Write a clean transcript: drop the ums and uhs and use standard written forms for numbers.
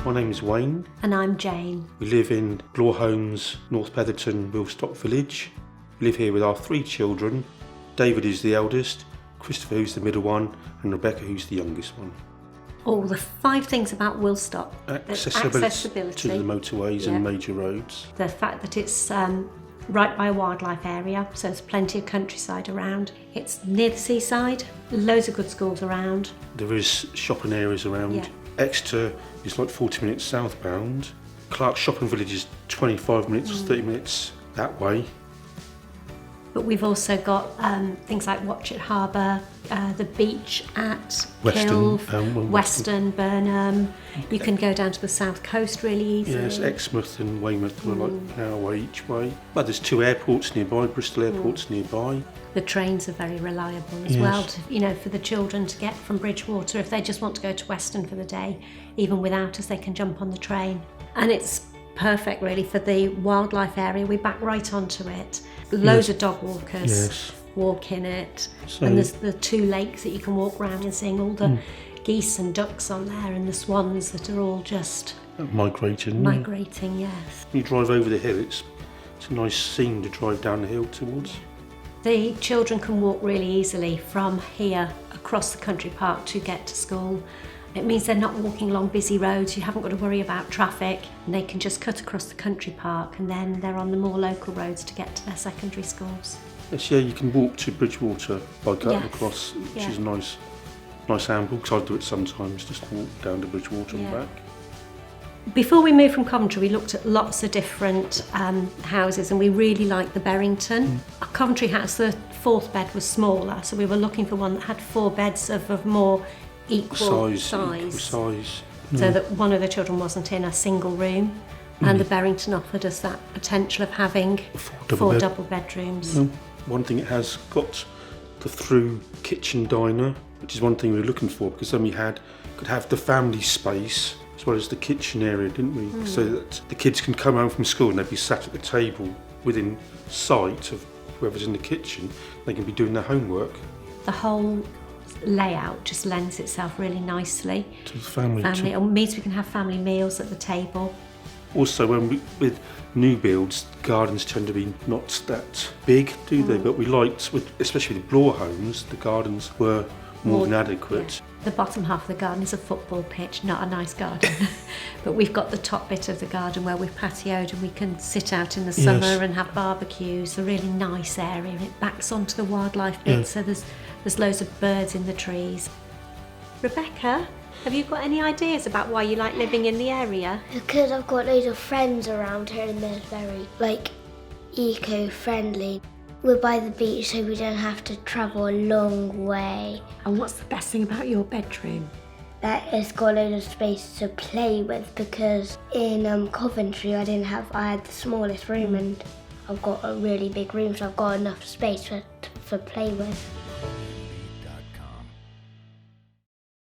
My name is Wayne. And I'm Jane. We live in Blawholmes, North Petherton, Wilstock Village. We live here with our 3 children. David is the eldest, Christopher who's the middle one, and Rebecca who's the youngest one. Oh, the 5 things about Wilstock. Accessibility to the motorways and major roads. The fact that it's right by a wildlife area, so there's plenty of countryside around. It's near the seaside, loads of good schools around. There is shopping areas around. Yeah. Exeter is like 40 minutes southbound. Clark's shopping village is 25 minutes or 30 minutes that way. But we've also got things like Watchet Harbour, the beach at Weston, Kilve, Weston, Burnham. You can go down to the south coast really easily. Yes, Exmouth and Weymouth are like an hour away each way. But there's 2 airports nearby, Bristol Airport's nearby. The trains are very reliable as well, for the children to get from Bridgewater. If they just want to go to Weston for the day, even without us, they can jump on the train. And it's perfect really for the wildlife area. We back right onto it. Loads of dog walkers walk in it. And there's the 2 lakes that you can walk around and seeing all the geese and ducks on there and the swans that are all just migrating, yes. You drive over the hill, it's a nice scene to drive down the hill towards. The children can walk really easily from here across the country park to get to school. It means they're not walking along busy roads, you haven't got to worry about traffic, and they can just cut across the country park and then they're on the more local roads to get to their secondary schools. Yes, you can walk to Bridgewater by cutting across, which is a nice amble, because I do it sometimes, just walk down to Bridgewater and back. Before we moved from Coventry, we looked at lots of different houses and we really liked the Berrington. Our Coventry house, the 4th bed was smaller, so we were looking for one that had 4 beds of more equal size. So that one of the children wasn't in a single room. And the Berrington offered us that potential of having 4 double bedrooms. One thing it has got the through kitchen diner, which is one thing we were looking for, because then we could have the family space as well as the kitchen area, didn't we? So that the kids can come home from school and they'd be sat at the table within sight of whoever's in the kitchen. They can be doing their homework. The whole layout just lends itself really nicely to the family. It means we can have family meals at the table. Also, with new builds, gardens tend to be not that big, do they? But we liked, especially with Blawholmes, the gardens were more than adequate. Yeah. The bottom half of the garden is a football pitch, not a nice garden. But we've got the top bit of the garden where we've patioed and we can sit out in the summer and have barbecues. A really nice area. It backs onto the wildlife bit, so there's loads of birds in the trees. Rebecca, have you got any ideas about why you like living in the area? Because I've got loads of friends around here and they're very eco-friendly. We're by the beach so we don't have to travel a long way. And what's the best thing about your bedroom? That it's got loads of space to play with, because in Coventry I had the smallest room and I've got a really big room, so I've got enough space for play with.